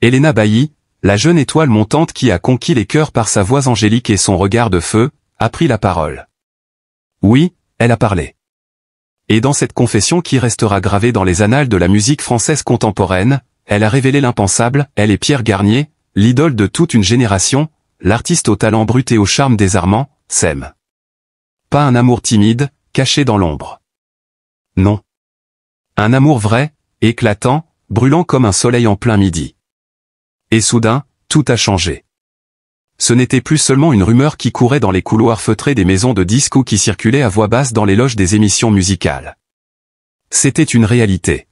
Elena Bailly, la jeune étoile montante qui a conquis les cœurs par sa voix angélique et son regard de feu, a pris la parole. Oui, elle a parlé. Et dans cette confession qui restera gravée dans les annales de la musique française contemporaine, elle a révélé l'impensable, elle est Pierre Garnier, l'idole de toute une génération, l'artiste au talent brut et au charme désarmant, s'aime. Pas un amour timide, caché dans l'ombre. Non. Un amour vrai, éclatant, brûlant comme un soleil en plein midi. Et soudain, tout a changé. Ce n'était plus seulement une rumeur qui courait dans les couloirs feutrés des maisons de disques ou qui circulait à voix basse dans les loges des émissions musicales. C'était une réalité.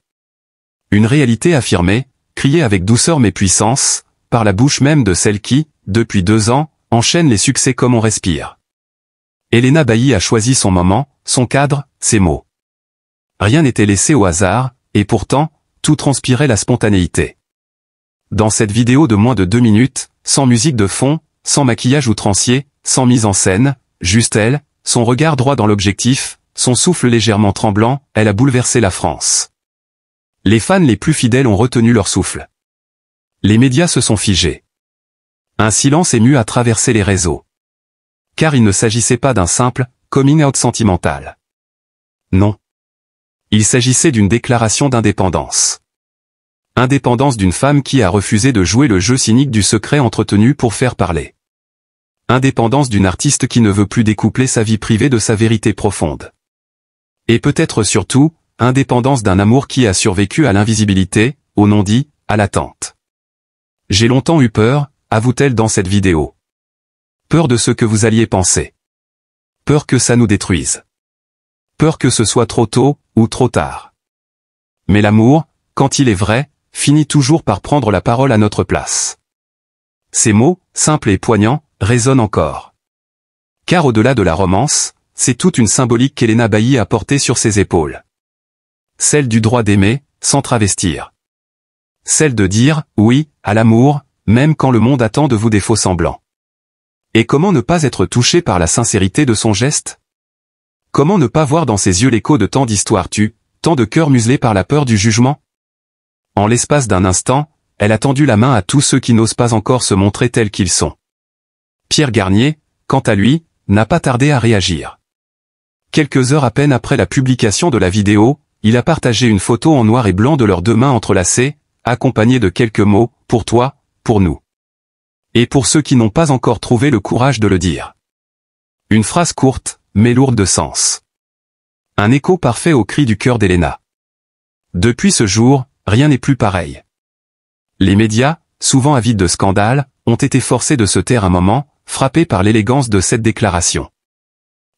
Une réalité affirmée, criée avec douceur mais puissance, par la bouche même de celle qui, depuis 2 ans, enchaîne les succès comme on respire. Elena Bailly a choisi son moment, son cadre, ses mots. Rien n'était laissé au hasard, et pourtant, tout transpirait la spontanéité. Dans cette vidéo de moins de 2 minutes, sans musique de fond, sans maquillage outrancier, sans mise en scène, juste elle, son regard droit dans l'objectif, son souffle légèrement tremblant, elle a bouleversé la France. Les fans les plus fidèles ont retenu leur souffle. Les médias se sont figés. Un silence ému a traversé les réseaux. Car il ne s'agissait pas d'un simple coming out sentimental. Non. Il s'agissait d'une déclaration d'indépendance. Indépendance d'une femme qui a refusé de jouer le jeu cynique du secret entretenu pour faire parler. Indépendance d'une artiste qui ne veut plus découpler sa vie privée de sa vérité profonde. Et peut-être surtout, indépendance d'un amour qui a survécu à l'invisibilité, au non-dit, à l'attente. J'ai longtemps eu peur, avoue-t-elle dans cette vidéo. Peur de ce que vous alliez penser. Peur que ça nous détruise. Peur que ce soit trop tôt, ou trop tard. Mais l'amour, quand il est vrai, finit toujours par prendre la parole à notre place. Ces mots, simples et poignants, résonnent encore. Car au-delà de la romance, c'est toute une symbolique qu'Elena Bailly a portée sur ses épaules. Celle du droit d'aimer, sans travestir. Celle de dire, oui, à l'amour, même quand le monde attend de vous des faux semblants. Et comment ne pas être touché par la sincérité de son geste? Comment ne pas voir dans ses yeux l'écho de tant d'histoires tues, tant de cœurs muselés par la peur du jugement? En l'espace d'un instant, elle a tendu la main à tous ceux qui n'osent pas encore se montrer tels qu'ils sont. Pierre Garnier, quant à lui, n'a pas tardé à réagir. Quelques heures à peine après la publication de la vidéo, il a partagé une photo en noir et blanc de leurs 2 mains entrelacées, accompagnée de quelques mots, pour toi, pour nous. Et pour ceux qui n'ont pas encore trouvé le courage de le dire. Une phrase courte, mais lourde de sens. Un écho parfait au cri du cœur d'Elena. Depuis ce jour, rien n'est plus pareil. Les médias, souvent avides de scandales, ont été forcés de se taire un moment, frappés par l'élégance de cette déclaration.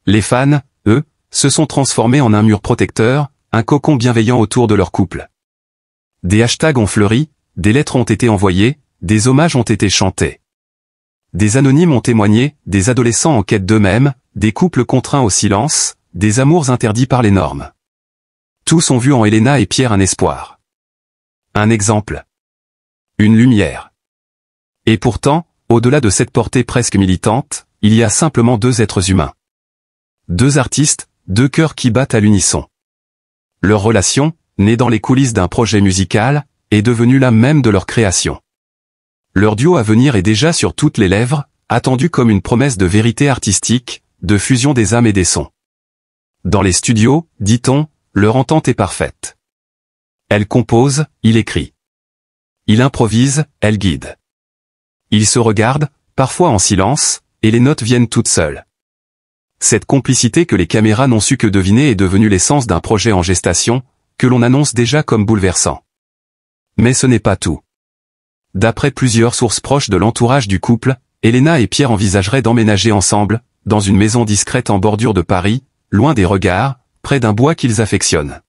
Les fans, eux, se sont transformés en un mur protecteur, un cocon bienveillant autour de leur couple. Des hashtags ont fleuri, des lettres ont été envoyées, des hommages ont été chantés. Des anonymes ont témoigné, des adolescents en quête d'eux-mêmes, des couples contraints au silence, des amours interdits par les normes. Tous ont vu en Elena et Pierre un espoir. Un exemple. Une lumière. Et pourtant, au-delà de cette portée presque militante, il y a simplement 2 êtres humains. 2 artistes, 2 cœurs qui battent à l'unisson. Leur relation, née dans les coulisses d'un projet musical, est devenue l'âme même de leur création. Leur duo à venir est déjà sur toutes les lèvres, attendu comme une promesse de vérité artistique, de fusion des âmes et des sons. Dans les studios, dit-on, leur entente est parfaite. Elle compose, il écrit. Il improvise, elle guide. Ils se regardent, parfois en silence, et les notes viennent toutes seules. Cette complicité que les caméras n'ont su que deviner est devenue l'essence d'un projet en gestation, que l'on annonce déjà comme bouleversant. Mais ce n'est pas tout. D'après plusieurs sources proches de l'entourage du couple, Elena et Pierre envisageraient d'emménager ensemble, dans une maison discrète en bordure de Paris, loin des regards, près d'un bois qu'ils affectionnent.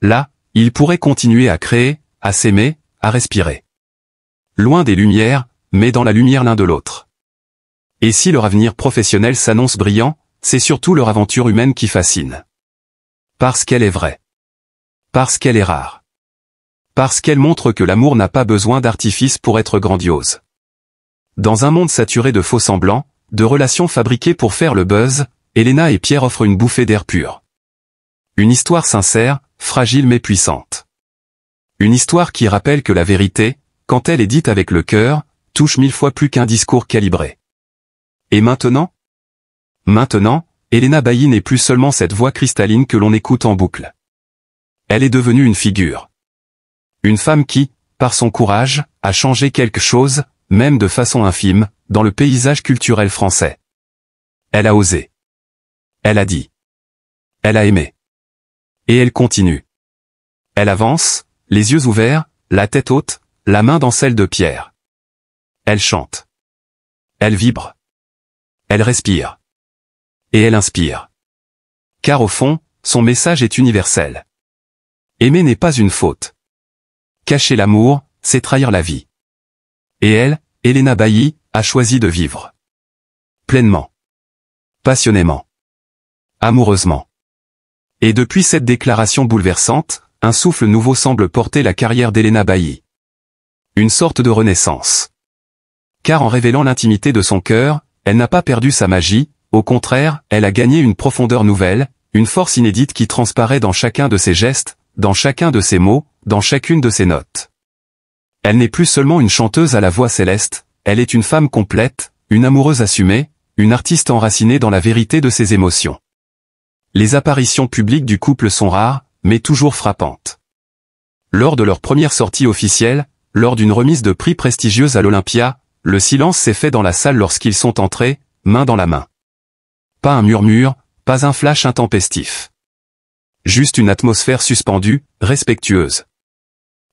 Là, ils pourraient continuer à créer, à s'aimer, à respirer. Loin des lumières, mais dans la lumière l'un de l'autre. Et si leur avenir professionnel s'annonce brillant, c'est surtout leur aventure humaine qui fascine. Parce qu'elle est vraie. Parce qu'elle est rare. Parce qu'elle montre que l'amour n'a pas besoin d'artifice pour être grandiose. Dans un monde saturé de faux semblants, de relations fabriquées pour faire le buzz, Elena et Pierre offrent une bouffée d'air pur. Une histoire sincère, fragile mais puissante. Une histoire qui rappelle que la vérité, quand elle est dite avec le cœur, touche 1000 fois plus qu'un discours calibré. Et maintenant? Maintenant, Helena Bailly n'est plus seulement cette voix cristalline que l'on écoute en boucle. Elle est devenue une figure. Une femme qui, par son courage, a changé quelque chose, même de façon infime, dans le paysage culturel français. Elle a osé. Elle a dit. Elle a aimé. Et elle continue. Elle avance, les yeux ouverts, la tête haute, la main dans celle de Pierre. Elle chante. Elle vibre. Elle respire. Et elle inspire. Car au fond, son message est universel. Aimer n'est pas une faute. Cacher l'amour, c'est trahir la vie. Et elle, Helena Bailly, a choisi de vivre. Pleinement. Passionnément. Amoureusement. Et depuis cette déclaration bouleversante, un souffle nouveau semble porter la carrière d'Helena Bailly. Une sorte de renaissance. Car en révélant l'intimité de son cœur, elle n'a pas perdu sa magie, au contraire, elle a gagné une profondeur nouvelle, une force inédite qui transparaît dans chacun de ses gestes, dans chacun de ses mots, dans chacune de ses notes. Elle n'est plus seulement une chanteuse à la voix céleste, elle est une femme complète, une amoureuse assumée, une artiste enracinée dans la vérité de ses émotions. Les apparitions publiques du couple sont rares, mais toujours frappantes. Lors de leur première sortie officielle, lors d'une remise de prix prestigieuse à l'Olympia, le silence s'est fait dans la salle lorsqu'ils sont entrés, main dans la main. Pas un murmure, pas un flash intempestif. Juste une atmosphère suspendue, respectueuse.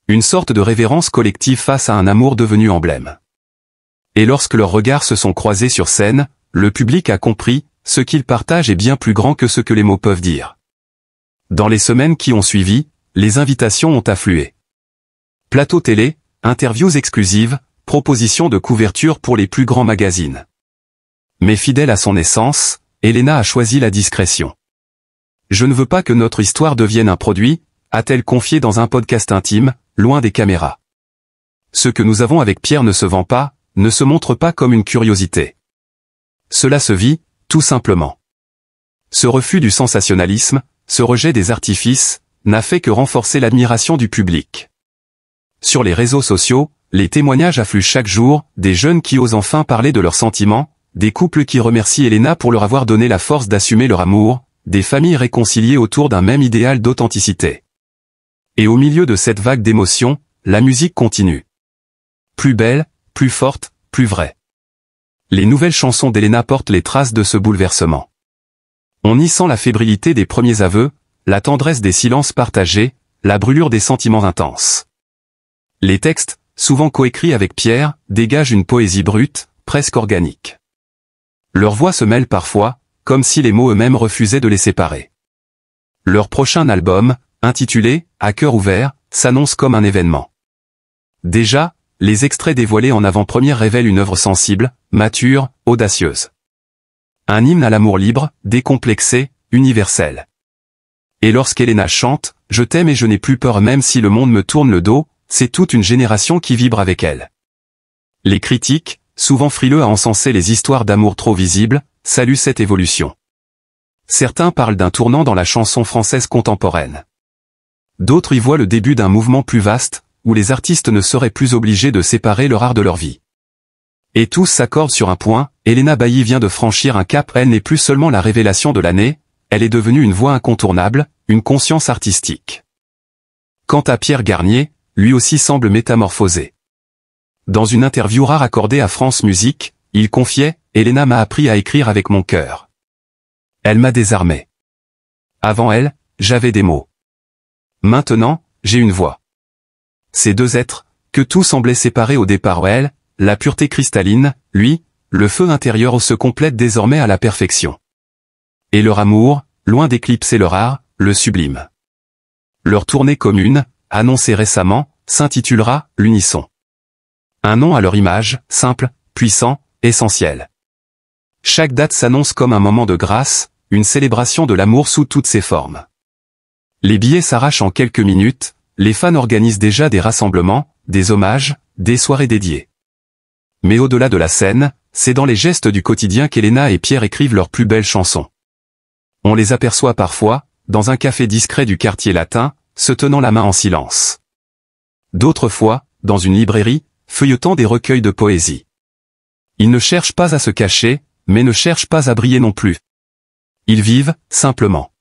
Une sorte de révérence collective face à un amour devenu emblème. Et lorsque leurs regards se sont croisés sur scène, le public a compris, ce qu'ils partagent est bien plus grand que ce que les mots peuvent dire. Dans les semaines qui ont suivi, les invitations ont afflué. Plateau télé, interviews exclusives, propositions de couverture pour les plus grands magazines. Mais fidèle à son essence, Helena a choisi la discrétion. Je ne veux pas que notre histoire devienne un produit, a-t-elle confié dans un podcast intime, loin des caméras. Ce que nous avons avec Pierre ne se vend pas, ne se montre pas comme une curiosité. Cela se vit, tout simplement. Ce refus du sensationnalisme, ce rejet des artifices, n'a fait que renforcer l'admiration du public. Sur les réseaux sociaux, les témoignages affluent chaque jour, des jeunes qui osent enfin parler de leurs sentiments, des couples qui remercient Helena pour leur avoir donné la force d'assumer leur amour, des familles réconciliées autour d'un même idéal d'authenticité. Et au milieu de cette vague d'émotions, la musique continue. Plus belle, plus forte, plus vraie. Les nouvelles chansons d'Helena portent les traces de ce bouleversement. On y sent la fébrilité des premiers aveux, la tendresse des silences partagés, la brûlure des sentiments intenses. Les textes, souvent coécrits avec Pierre, dégagent une poésie brute, presque organique. Leurs voix se mêlent parfois, comme si les mots eux-mêmes refusaient de les séparer. Leur prochain album, intitulé « À cœur ouvert », s'annonce comme un événement. Déjà, les extraits dévoilés en avant-première révèlent une œuvre sensible, mature, audacieuse. Un hymne à l'amour libre, décomplexé, universel. Et lorsqu'Helena chante « Je t'aime et je n'ai plus peur même si le monde me tourne le dos », c'est toute une génération qui vibre avec elle. Les critiques, souvent frileux à encenser les histoires d'amour trop visibles, saluent cette évolution. Certains parlent d'un tournant dans la chanson française contemporaine. D'autres y voient le début d'un mouvement plus vaste, où les artistes ne seraient plus obligés de séparer leur art de leur vie. Et tous s'accordent sur un point, Helena Bailly vient de franchir un cap, elle n'est plus seulement la révélation de l'année, elle est devenue une voix incontournable, une conscience artistique. Quant à Pierre Garnier, lui aussi semble métamorphosé. Dans une interview rare accordée à France Musique, il confiait « Helena m'a appris à écrire avec mon cœur. Elle m'a désarmé. Avant elle, j'avais des mots. Maintenant, j'ai une voix. » Ces deux êtres, que tout semblait séparer au départ elle, la pureté cristalline, lui, le feu intérieur se complètent désormais à la perfection. Et leur amour, loin d'éclipser leur art, le sublime. Leur tournée commune, annoncée récemment, s'intitulera « L'Unisson ». Un nom à leur image, simple, puissant, essentiel. Chaque date s'annonce comme un moment de grâce, une célébration de l'amour sous toutes ses formes. Les billets s'arrachent en quelques minutes, les fans organisent déjà des rassemblements, des hommages, des soirées dédiées. Mais au-delà de la scène, c'est dans les gestes du quotidien qu'Helena et Pierre écrivent leurs plus belles chansons. On les aperçoit parfois, dans un café discret du quartier latin, se tenant la main en silence. D'autres fois, dans une librairie, feuilletant des recueils de poésie. Ils ne cherchent pas à se cacher, mais ne cherchent pas à briller non plus. Ils vivent, simplement.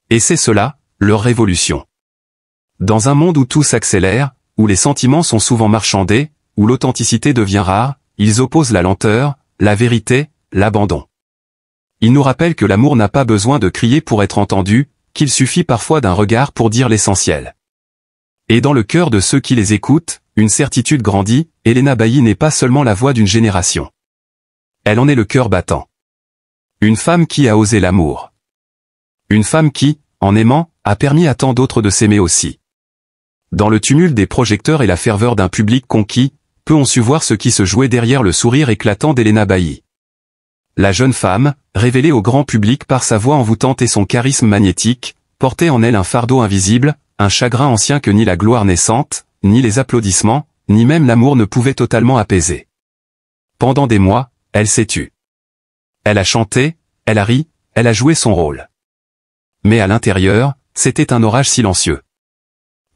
Et c'est cela, leur révolution. Dans un monde où tout s'accélère, où les sentiments sont souvent marchandés, où l'authenticité devient rare, ils opposent la lenteur, la vérité, l'abandon. Ils nous rappellent que l'amour n'a pas besoin de crier pour être entendu, qu'il suffit parfois d'un regard pour dire l'essentiel. Et dans le cœur de ceux qui les écoutent, une certitude grandit, Helena Bailly n'est pas seulement la voix d'une génération. Elle en est le cœur battant. Une femme qui a osé l'amour. Une femme qui, en aimant, a permis à tant d'autres de s'aimer aussi. Dans le tumulte des projecteurs et la ferveur d'un public conquis, peu ont su voir ce qui se jouait derrière le sourire éclatant d'Helena Bailly. La jeune femme, révélée au grand public par sa voix envoûtante et son charisme magnétique, portait en elle un fardeau invisible, un chagrin ancien que ni la gloire naissante, ni les applaudissements, ni même l'amour ne pouvaient totalement apaiser. Pendant des mois, elle s'est tue. Elle a chanté, elle a ri, elle a joué son rôle. Mais à l'intérieur, c'était un orage silencieux.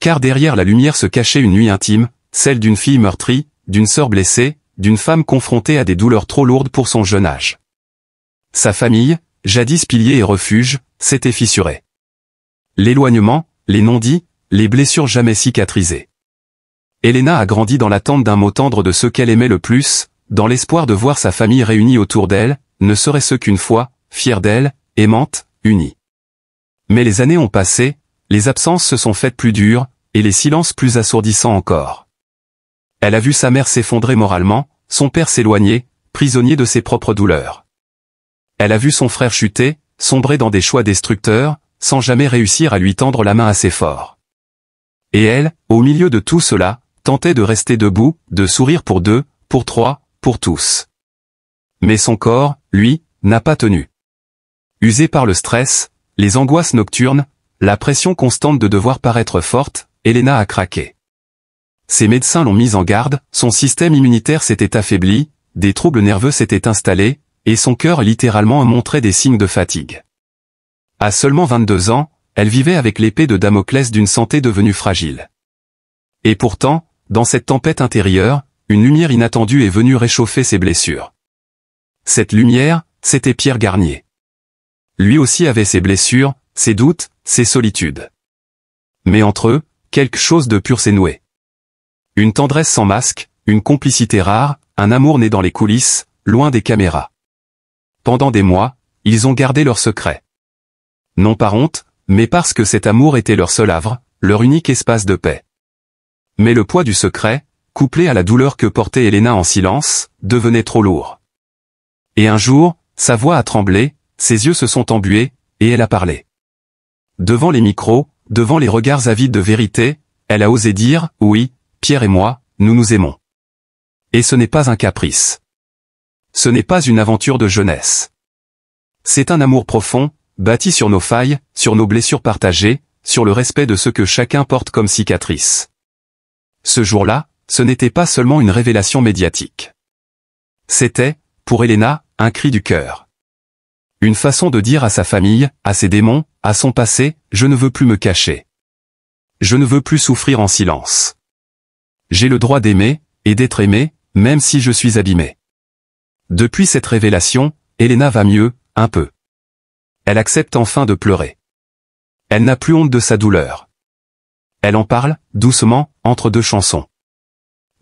Car derrière la lumière se cachait une nuit intime, celle d'une fille meurtrie, d'une sœur blessée, d'une femme confrontée à des douleurs trop lourdes pour son jeune âge. Sa famille, jadis pilier et refuge, s'était fissurée. L'éloignement, les non-dits, les blessures jamais cicatrisées. Helena a grandi dans l'attente d'un mot tendre de ceux qu'elle aimait le plus, dans l'espoir de voir sa famille réunie autour d'elle, ne serait-ce qu'une fois, fière d'elle, aimante, unie. Mais les années ont passé, les absences se sont faites plus dures, et les silences plus assourdissants encore. Elle a vu sa mère s'effondrer moralement, son père s'éloigner, prisonnier de ses propres douleurs. Elle a vu son frère chuter, sombrer dans des choix destructeurs, sans jamais réussir à lui tendre la main assez fort. Et elle, au milieu de tout cela, tentait de rester debout, de sourire pour deux, pour trois, pour tous. Mais son corps, lui, n'a pas tenu. Usé par le stress, les angoisses nocturnes, la pression constante de devoir paraître forte, Helena a craqué. Ses médecins l'ont mise en garde, son système immunitaire s'était affaibli, des troubles nerveux s'étaient installés, et son cœur littéralement montrait des signes de fatigue. À seulement 22 ans, elle vivait avec l'épée de Damoclès d'une santé devenue fragile. Et pourtant, dans cette tempête intérieure, une lumière inattendue est venue réchauffer ses blessures. Cette lumière, c'était Pierre Garnier. Lui aussi avait ses blessures, ses doutes, ses solitudes. Mais entre eux, quelque chose de pur s'est noué. Une tendresse sans masque, une complicité rare, un amour né dans les coulisses, loin des caméras. Pendant des mois, ils ont gardé leur secret. Non par honte, mais parce que cet amour était leur seul havre, leur unique espace de paix. Mais le poids du secret, couplé à la douleur que portait Helena en silence, devenait trop lourd. Et un jour, sa voix a tremblé, ses yeux se sont embués, et elle a parlé. Devant les micros, devant les regards avides de vérité, elle a osé dire, oui, Pierre et moi, nous nous aimons. Et ce n'est pas un caprice. Ce n'est pas une aventure de jeunesse. C'est un amour profond, bâti sur nos failles, sur nos blessures partagées, sur le respect de ce que chacun porte comme cicatrice. Ce jour-là, ce n'était pas seulement une révélation médiatique. C'était, pour Helena, un cri du cœur. Une façon de dire à sa famille, à ses démons, à son passé, je ne veux plus me cacher. Je ne veux plus souffrir en silence. J'ai le droit d'aimer, et d'être aimé, même si je suis abîmé. Depuis cette révélation, Helena va mieux, un peu. Elle accepte enfin de pleurer. Elle n'a plus honte de sa douleur. Elle en parle, doucement, entre deux chansons.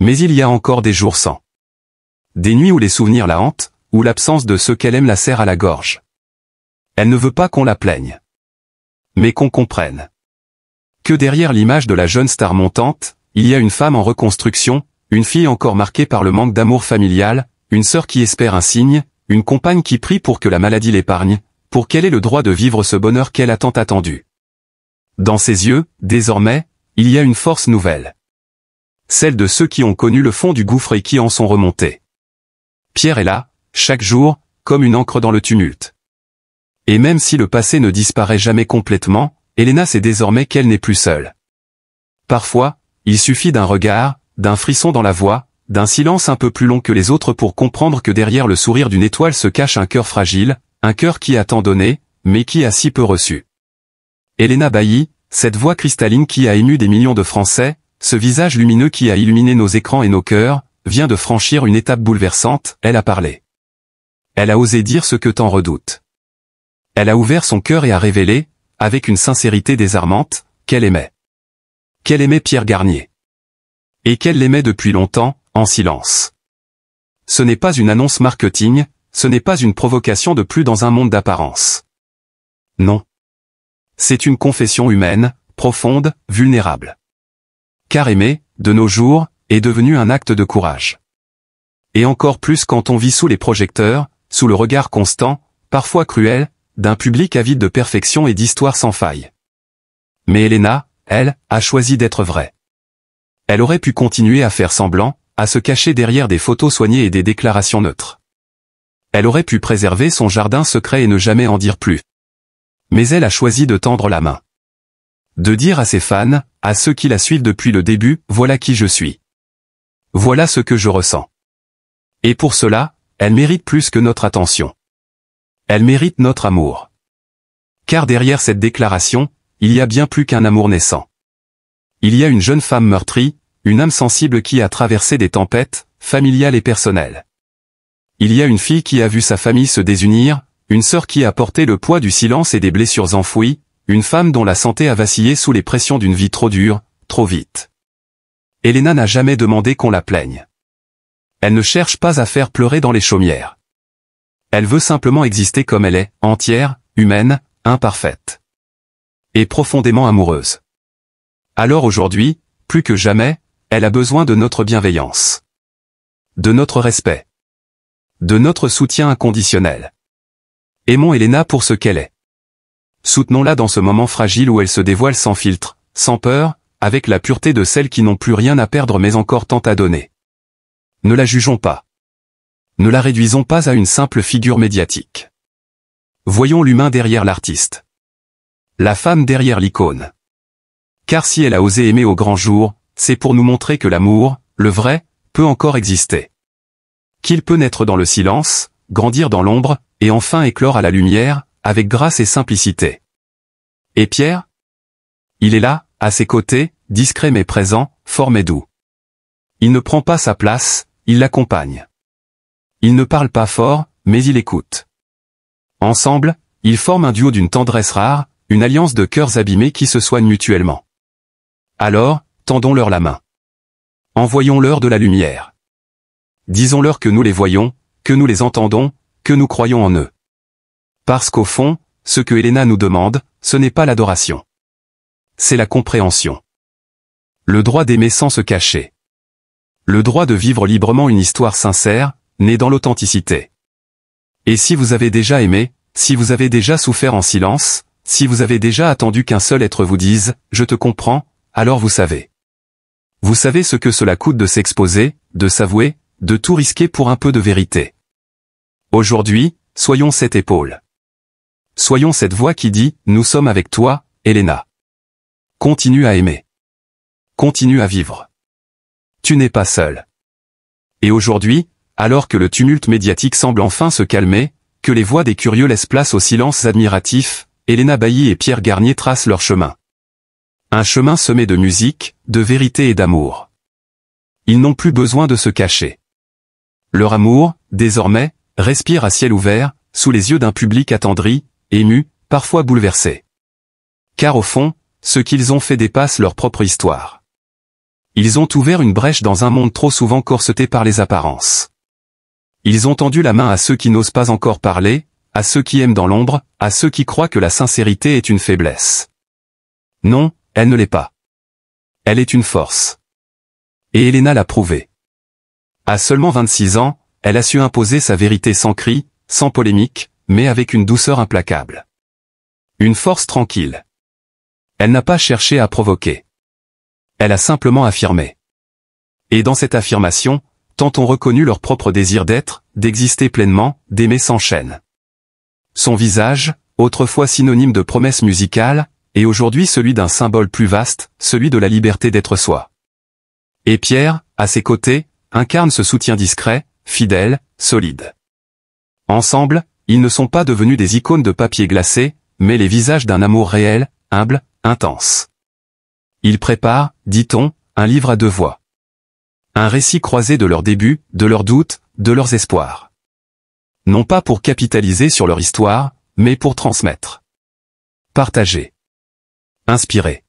Mais il y a encore des jours sans. Des nuits où les souvenirs la hantent, où l'absence de ceux qu'elle aime la serre à la gorge. Elle ne veut pas qu'on la plaigne. Mais qu'on comprenne. Que derrière l'image de la jeune star montante, il y a une femme en reconstruction, une fille encore marquée par le manque d'amour familial, une sœur qui espère un signe, une compagne qui prie pour que la maladie l'épargne, pour qu'elle ait le droit de vivre ce bonheur qu'elle a tant attendu. Dans ses yeux, désormais, il y a une force nouvelle. Celle de ceux qui ont connu le fond du gouffre et qui en sont remontés. Pierre est là, chaque jour, comme une encre dans le tumulte. Et même si le passé ne disparaît jamais complètement, Helena sait désormais qu'elle n'est plus seule. Parfois, il suffit d'un regard, d'un frisson dans la voix, d'un silence un peu plus long que les autres pour comprendre que derrière le sourire d'une étoile se cache un cœur fragile, un cœur qui a tant donné, mais qui a si peu reçu. Helena Bailly, cette voix cristalline qui a ému des millions de Français, ce visage lumineux qui a illuminé nos écrans et nos cœurs, vient de franchir une étape bouleversante, elle a parlé. Elle a osé dire ce que t'en redoutes. Elle a ouvert son cœur et a révélé, avec une sincérité désarmante, qu'elle aimait. Qu'elle aimait Pierre Garnier. Et qu'elle l'aimait depuis longtemps, en silence. Ce n'est pas une annonce marketing, ce n'est pas une provocation de plus dans un monde d'apparence. Non. C'est une confession humaine, profonde, vulnérable. Car aimer, de nos jours, est devenu un acte de courage. Et encore plus quand on vit sous les projecteurs, sous le regard constant, parfois cruel, d'un public avide de perfection et d'histoires sans faille. Mais Elena, elle, a choisi d'être vraie. Elle aurait pu continuer à faire semblant, à se cacher derrière des photos soignées et des déclarations neutres. Elle aurait pu préserver son jardin secret et ne jamais en dire plus. Mais elle a choisi de tendre la main. De dire à ses fans, à ceux qui la suivent depuis le début, voilà qui je suis. Voilà ce que je ressens. Et pour cela, elle mérite plus que notre attention. Elle mérite notre amour. Car derrière cette déclaration, il y a bien plus qu'un amour naissant. Il y a une jeune femme meurtrie, une âme sensible qui a traversé des tempêtes, familiales et personnelles. Il y a une fille qui a vu sa famille se désunir, une sœur qui a porté le poids du silence et des blessures enfouies, une femme dont la santé a vacillé sous les pressions d'une vie trop dure, trop vite. Elena n'a jamais demandé qu'on la plaigne. Elle ne cherche pas à faire pleurer dans les chaumières. Elle veut simplement exister comme elle est, entière, humaine, imparfaite. Et profondément amoureuse. Alors aujourd'hui, plus que jamais, elle a besoin de notre bienveillance. De notre respect. De notre soutien inconditionnel. Aimons Elena pour ce qu'elle est. Soutenons-la dans ce moment fragile où elle se dévoile sans filtre, sans peur, avec la pureté de celles qui n'ont plus rien à perdre mais encore tant à donner. Ne la jugeons pas. Ne la réduisons pas à une simple figure médiatique. Voyons l'humain derrière l'artiste. La femme derrière l'icône. Car si elle a osé aimer au grand jour, c'est pour nous montrer que l'amour, le vrai, peut encore exister. Qu'il peut naître dans le silence, grandir dans l'ombre, et enfin éclore à la lumière, avec grâce et simplicité. Et Pierre? Il est là, à ses côtés, discret mais présent, fort mais doux. Il ne prend pas sa place, il l'accompagne. Il ne parle pas fort, mais il écoute. Ensemble, ils forment un duo d'une tendresse rare, une alliance de cœurs abîmés qui se soignent mutuellement. Alors, tendons-leur la main. Envoyons-leur de la lumière. Disons-leur que nous les voyons, que nous les entendons, que nous croyons en eux. Parce qu'au fond, ce que Elena nous demande, ce n'est pas l'adoration. C'est la compréhension. Le droit d'aimer sans se cacher. Le droit de vivre librement une histoire sincère, née dans l'authenticité. Et si vous avez déjà aimé, si vous avez déjà souffert en silence, si vous avez déjà attendu qu'un seul être vous dise « Je te comprends », alors vous savez. Vous savez ce que cela coûte de s'exposer, de s'avouer, de tout risquer pour un peu de vérité. Aujourd'hui, soyons cette épaule. Soyons cette voix qui dit « Nous sommes avec toi, Elena. Continue à aimer. Continue à vivre. Tu n'es pas seule. » Et aujourd'hui, alors que le tumulte médiatique semble enfin se calmer, que les voix des curieux laissent place au silence admiratif, Elena Bailly et Pierre Garnier tracent leur chemin. Un chemin semé de musique, de vérité et d'amour. Ils n'ont plus besoin de se cacher. Leur amour, désormais, respire à ciel ouvert, sous les yeux d'un public attendri, ému, parfois bouleversé. Car au fond, ce qu'ils ont fait dépasse leur propre histoire. Ils ont ouvert une brèche dans un monde trop souvent corseté par les apparences. Ils ont tendu la main à ceux qui n'osent pas encore parler, à ceux qui aiment dans l'ombre, à ceux qui croient que la sincérité est une faiblesse. Non, elle ne l'est pas. Elle est une force. Et Elena l'a prouvé. À seulement 26 ans, elle a su imposer sa vérité sans cri, sans polémique, mais avec une douceur implacable. Une force tranquille. Elle n'a pas cherché à provoquer. Elle a simplement affirmé. Et dans cette affirmation, tant ont reconnu leur propre désir d'être, d'exister pleinement, d'aimer sans chaîne. Son visage, autrefois synonyme de promesse musicale, est aujourd'hui celui d'un symbole plus vaste, celui de la liberté d'être soi. Et Pierre, à ses côtés, incarne ce soutien discret, fidèle, solide. Ensemble, ils ne sont pas devenus des icônes de papier glacé, mais les visages d'un amour réel, humble, intense. Ils préparent, dit-on, un livre à deux voix. Un récit croisé de leurs débuts, de leurs doutes, de leurs espoirs. Non pas pour capitaliser sur leur histoire, mais pour transmettre. Partager. Inspirer.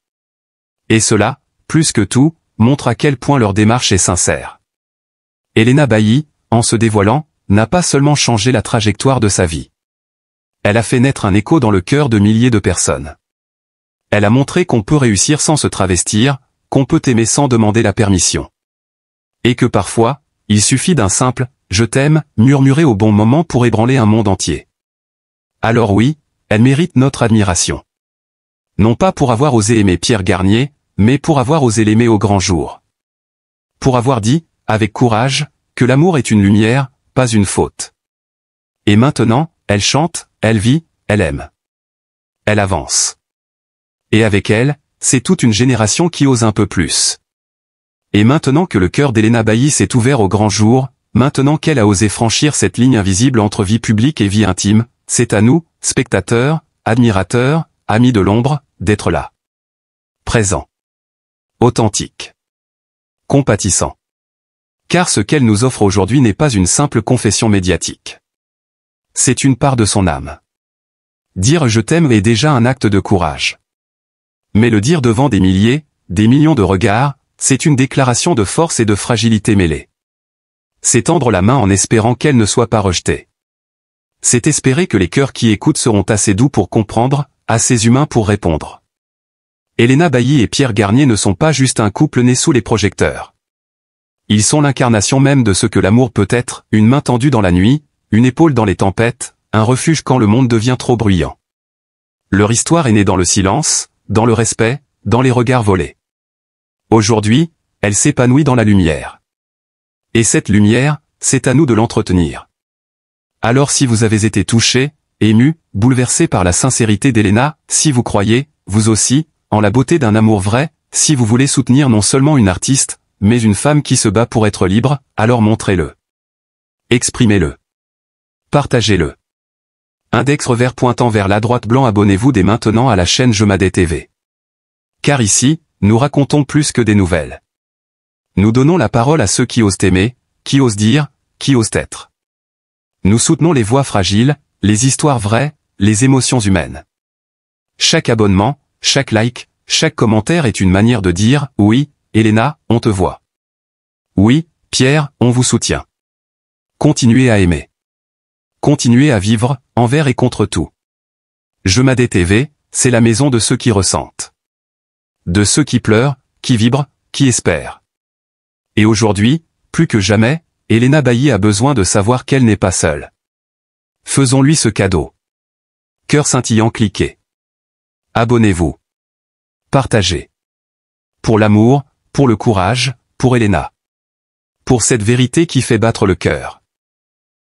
Et cela, plus que tout, montre à quel point leur démarche est sincère. Elena Bailly, en se dévoilant, n'a pas seulement changé la trajectoire de sa vie. Elle a fait naître un écho dans le cœur de milliers de personnes. Elle a montré qu'on peut réussir sans se travestir, qu'on peut aimer sans demander la permission. Et que parfois, il suffit d'un simple « je t'aime » murmuré au bon moment pour ébranler un monde entier. Alors oui, elle mérite notre admiration. Non pas pour avoir osé aimer Pierre Garnier, mais pour avoir osé l'aimer au grand jour. Pour avoir dit, avec courage, que l'amour est une lumière, pas une faute. Et maintenant, elle chante, elle vit, elle aime. Elle avance. Et avec elle, c'est toute une génération qui ose un peu plus. Et maintenant que le cœur d'Elena Bailly s'est ouvert au grand jour, maintenant qu'elle a osé franchir cette ligne invisible entre vie publique et vie intime, c'est à nous, spectateurs, admirateurs, amis de l'ombre, d'être là. Présents. Authentique. Compatissant. Car ce qu'elle nous offre aujourd'hui n'est pas une simple confession médiatique. C'est une part de son âme. Dire « je t'aime » est déjà un acte de courage. Mais le dire devant des milliers, des millions de regards, c'est une déclaration de force et de fragilité mêlée. C'est tendre la main en espérant qu'elle ne soit pas rejetée. C'est espérer que les cœurs qui écoutent seront assez doux pour comprendre, assez humains pour répondre. Elena Bailly et Pierre Garnier ne sont pas juste un couple né sous les projecteurs. Ils sont l'incarnation même de ce que l'amour peut être, une main tendue dans la nuit, une épaule dans les tempêtes, un refuge quand le monde devient trop bruyant. Leur histoire est née dans le silence, dans le respect, dans les regards volés. Aujourd'hui, elle s'épanouit dans la lumière. Et cette lumière, c'est à nous de l'entretenir. Alors si vous avez été touché, ému, bouleversé par la sincérité d'Elena, si vous croyez, vous aussi, en la beauté d'un amour vrai, si vous voulez soutenir non seulement une artiste, mais une femme qui se bat pour être libre, alors montrez-le. Exprimez-le. Partagez-le. Index revers pointant vers la droite blanc. Abonnez-vous dès maintenant à la chaîne Jemadé TV. Car ici, nous racontons plus que des nouvelles. Nous donnons la parole à ceux qui osent aimer, qui osent dire, qui osent être. Nous soutenons les voix fragiles, les histoires vraies, les émotions humaines. Chaque abonnement, chaque like, chaque commentaire est une manière de dire « Oui, Elena, on te voit. Oui, Pierre, on vous soutient. » Continuez à aimer. Continuez à vivre, envers et contre tout. Jemadé TV, c'est la maison de ceux qui ressentent. De ceux qui pleurent, qui vibrent, qui espèrent. Et aujourd'hui, plus que jamais, Elena Bailly a besoin de savoir qu'elle n'est pas seule. Faisons-lui ce cadeau. Cœur scintillant, cliquez. Abonnez-vous. Partagez. Pour l'amour, pour le courage, pour Elena. Pour cette vérité qui fait battre le cœur.